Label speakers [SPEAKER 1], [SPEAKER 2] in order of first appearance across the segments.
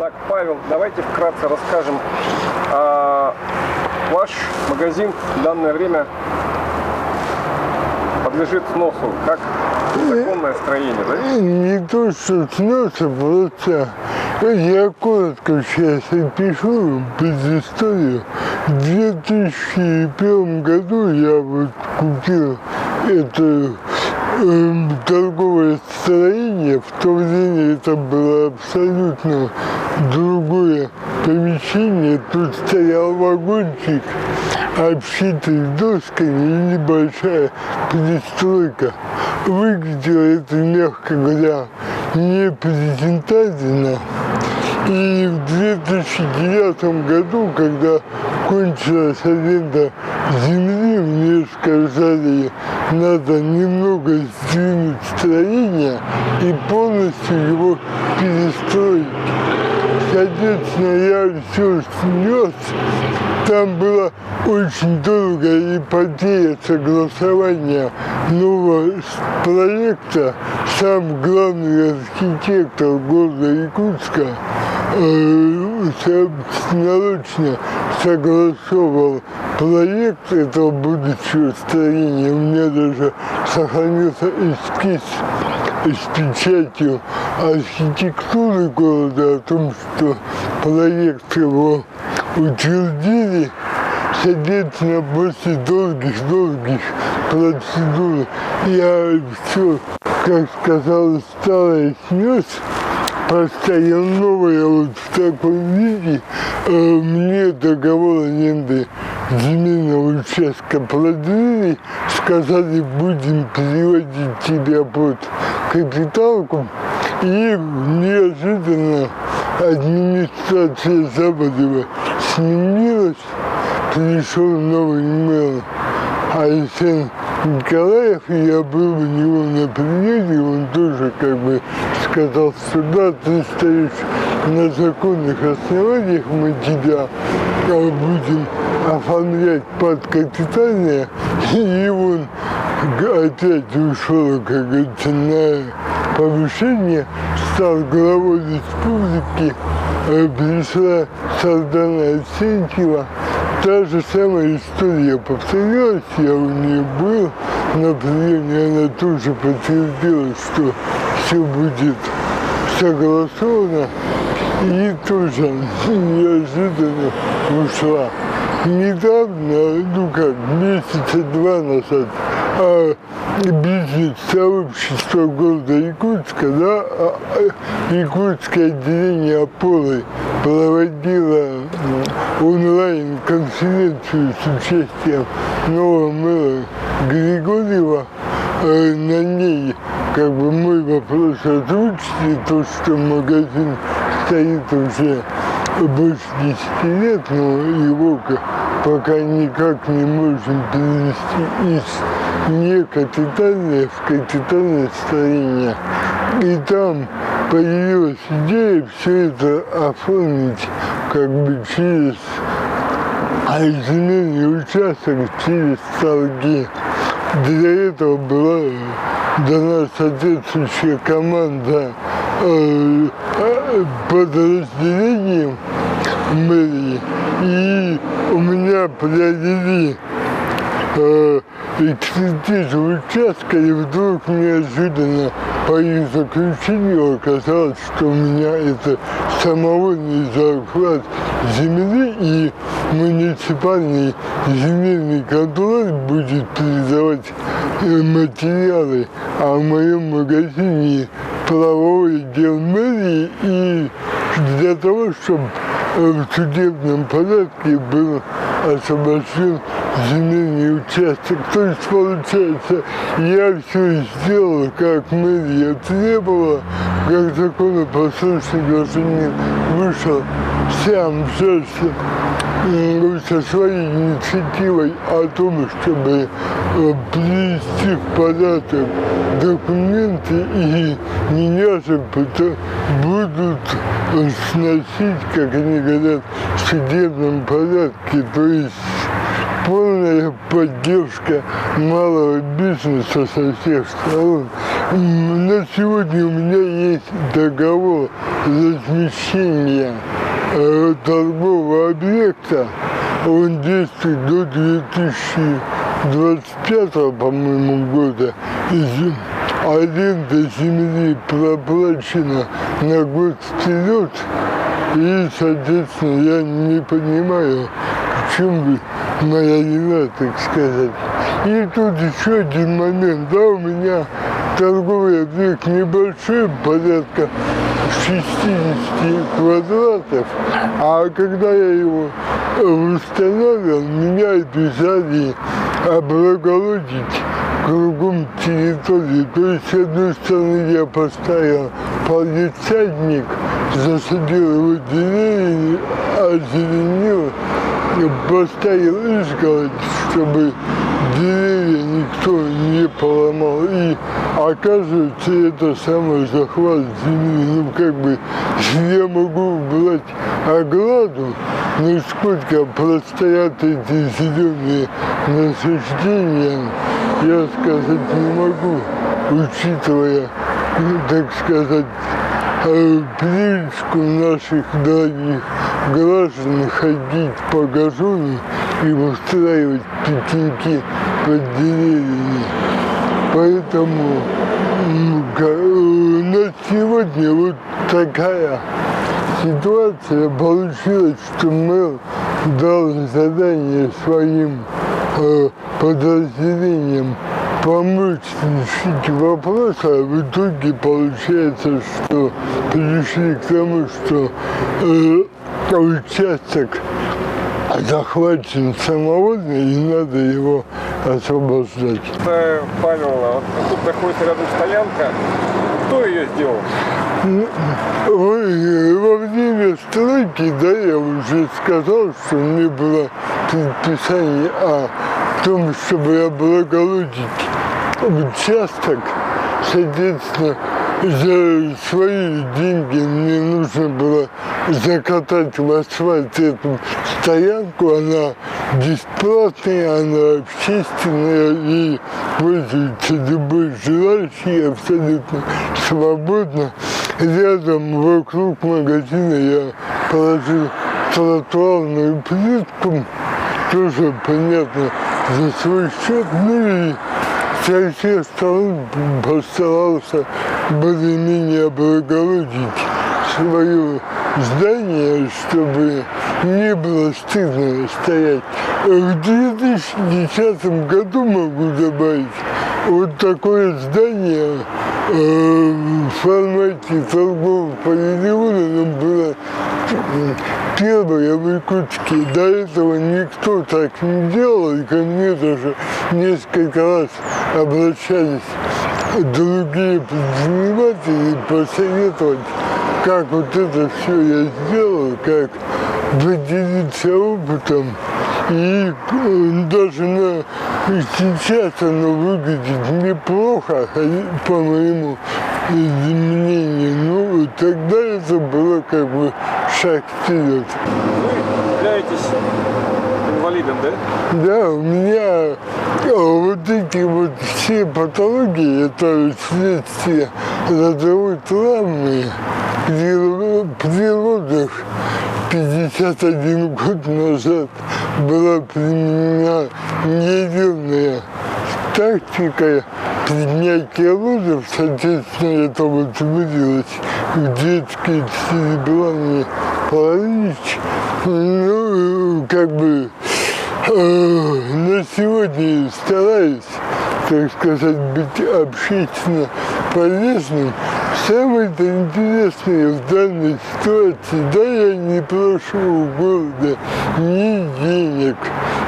[SPEAKER 1] Так, Павел, давайте вкратце расскажем. Ваш магазин в данное время подлежит сносу, как законное строение, да?
[SPEAKER 2] Не то, что сносу, просто я коротко сейчас опишу предысторию. В 2001 году я вот купил это торговое строение. В то время это было абсолютно другое помещение. Тут стоял вагончик, обшитый досками, и небольшая пристройка. Выглядело это, мягко говоря, непрезентабельно. И в 2009 году, когда кончилась аренда земли, мне сказали, надо немного сдвинуть строение и полностью его перестроить. Соответственно, я все снес. Там было очень долгая эпопея согласования нового проекта. Сам главный архитектор города Якутска собственноручно согласовал проект этого будущего строения. У меня даже сохранился эскиз с печатью архитектуры города о том, что проект его утвердили. Соответственно, после долгих процедур я все, как сказал, старое снес, поставил новое вот в таком виде. Мне договор аренды земельного участка продлили, сказали, будем переводить тебя под капиталку. И неожиданно администрация Забадева сменилась, пришел новый мэр Александр Николаев, и я был у него на приезде, он тоже как бы сказал, сюда ты стоишь на законных основаниях, мы тебя будем оформлять под капитальное, и он опять ушел, как говорится, на повышение, стал главой республики, пришла Сардана Арсентьева. Та же самая история повторилась, я у нее был на приеме, она тоже подтвердила, что все будет согласовано, и тоже неожиданно ушла. Недавно, ну как, месяца два назад, бизнес-сообщество города Якутска, да, якутское отделение Аполлы проводило онлайн-конференцию с участием нового мэра Григорьева. На ней как бы мой вопрос озвучили, то, что магазин стоит уже больше 10 лет, но его пока никак не можем перевести из некапитальное в капитальное строение. И там появилась идея все это оформить как бы через земельный участок, через торги. Для этого была дана соответствующая команда подразделением мэрии, и у меня провели экспертизу участка, и вдруг неожиданно по их заключению оказалось, что у меня это самовольный захват земли, и муниципальный земельный контроль будет передавать материалы, а в моем магазине правовой отдел мэрии, и для того, чтобы в судебном порядке был освобожден земельный участок. То есть, получается, я все сделал, как мэрия требовала, как законопослушный гражданин вышел сам со своей инициативой о том, чтобы привести в порядок документы, и меня же будут сносить, как они говорят, в судебном порядке, то есть полная поддержка малого бизнеса со всех сторон. На сегодня у меня есть договор размещения торгового объекта. Он действует до 2025, по-моему, года. Аренда земли проплачена на год вперед. И, соответственно, я не понимаю, в чем моя вина, так сказать. И тут еще один момент. Да, у меня торговый объект небольшой, порядка 60 квадратов. А когда я его устанавливал, меня обязали облагородить кругом территории. То есть, с одной стороны, я поставил полицейник, засадил его деревья, озеленил, поставил изгородь, чтобы деревья никто не поломал. И оказывается, это самый захват земли. Ну, как бы, я могу убрать ограду, но сколько простоят эти зеленые насаждения, я сказать не могу, учитывая, так сказать, привычку наших дорогих граждан ходить по газону и устраивать пикники под деревьями. Поэтому на сегодня вот такая ситуация получилась, что мэр дал задание своим подразделениям помочь решить вопрос, а в итоге получается, что пришли к тому, что участок захвачен самовольно и надо его освобождать.
[SPEAKER 1] Павел, вот тут находится рядом стоянка. Кто ее сделал?
[SPEAKER 2] Во время стройки, да, я уже сказал, что мне было предписание о том, чтобы облагородить участок. Соответственно, за свои деньги мне нужно было закатать в асфальт эту стоянку. Она бесплатная, она общественная, и пользуется любой желающий абсолютно свободно. Рядом, вокруг магазина, я положил тротуарную плитку, тоже, понятно, за свой счет. Ну и со всех сторон постарался более-менее облагородить свое здание, чтобы не было стыдно стоять. В 2010 году, могу добавить, вот такое здание в формате торгового павильона нам было первое в Якутске. До этого никто так не делал, и ко мне даже несколько раз обращались другие предприниматели посоветовать, как вот это все я сделал, как поделиться опытом. И даже сейчас оно выглядит неплохо, по моему мнению. Ну, тогда это было как бы шаг вперед.
[SPEAKER 1] Вы являетесь инвалидом, да?
[SPEAKER 2] Да, у меня вот эти вот все патологии, это следствие родовой травмы, при родах 51 год назад была применена неверная тактика принятия родов, соответственно, это вот вылилось в детские церебральные паралич. Ну, как бы на сегодня стараюсь, так сказать, быть общественно полезным. Самое-то интересное в данной ситуации, да, я не прошу у города ни денег,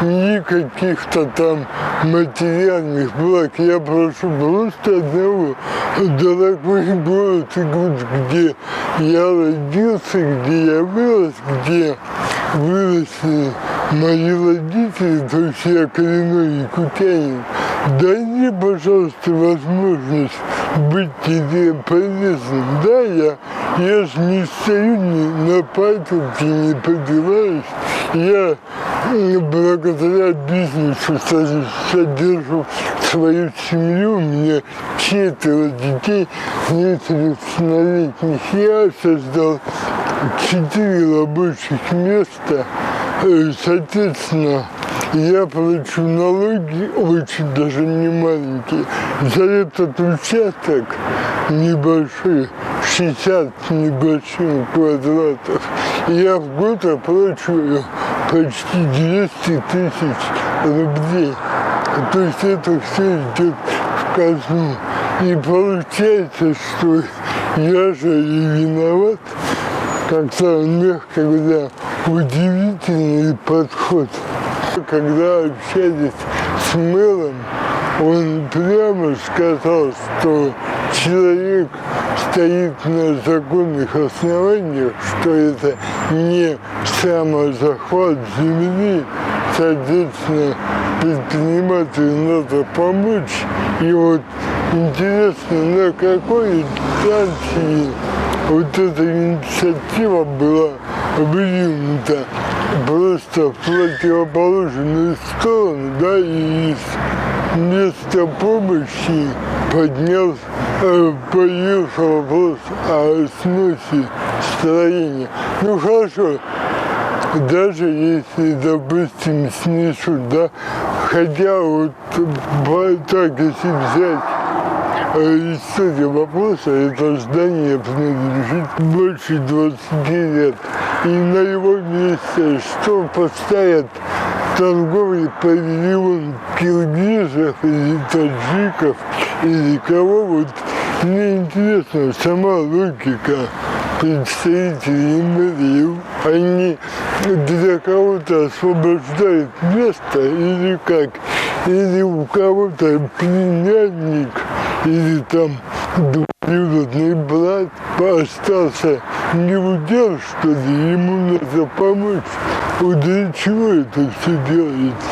[SPEAKER 2] ни каких-то там материальных благ. Я прошу просто одного: дорогой город, где я родился, где я вырос, где выросли мои родители, то есть я коренной якутянин. Дай мне, пожалуйста, возможность быть тебе полезным. Да, я же не стою на паперти, не поднимаюсь. Я благодаря бизнесу содержу свою семью. У меня 4 детей, несовершеннолетних. Я создал 4 рабочих места. Соответственно, я плачу налоги очень даже не маленькие. За этот участок небольшой, 60 небольшим квадратов, я в год оплачиваю почти 200 тысяч рублей. То есть это все идет в казну. И получается, что я же и виноват. Как-то, мягко говоря, удивительный подход. Когда общались с мэром, он прямо сказал, что человек стоит на законных основаниях, что это не самозахват земли, соответственно, предпринимателю надо помочь. И вот интересно, на какой инстанции вот эта инициатива была выдвинута просто в противоположную сторону, да, и вместо помощи появился вопрос о сносе строения. Ну хорошо, даже если, допустим, снесут, да, хотя вот так, если взять история вопроса, это здание принадлежит больше 20 лет. И на его месте что поставят торговый павильон киргизов или таджиков, или кого, вот мне интересна сама логика представителей мэрии. Они для кого-то освобождают место или как? Или у кого-то племянник, или там двоюродный брат остался не удел, что ли, ему надо помочь. Вот для чего это все делается?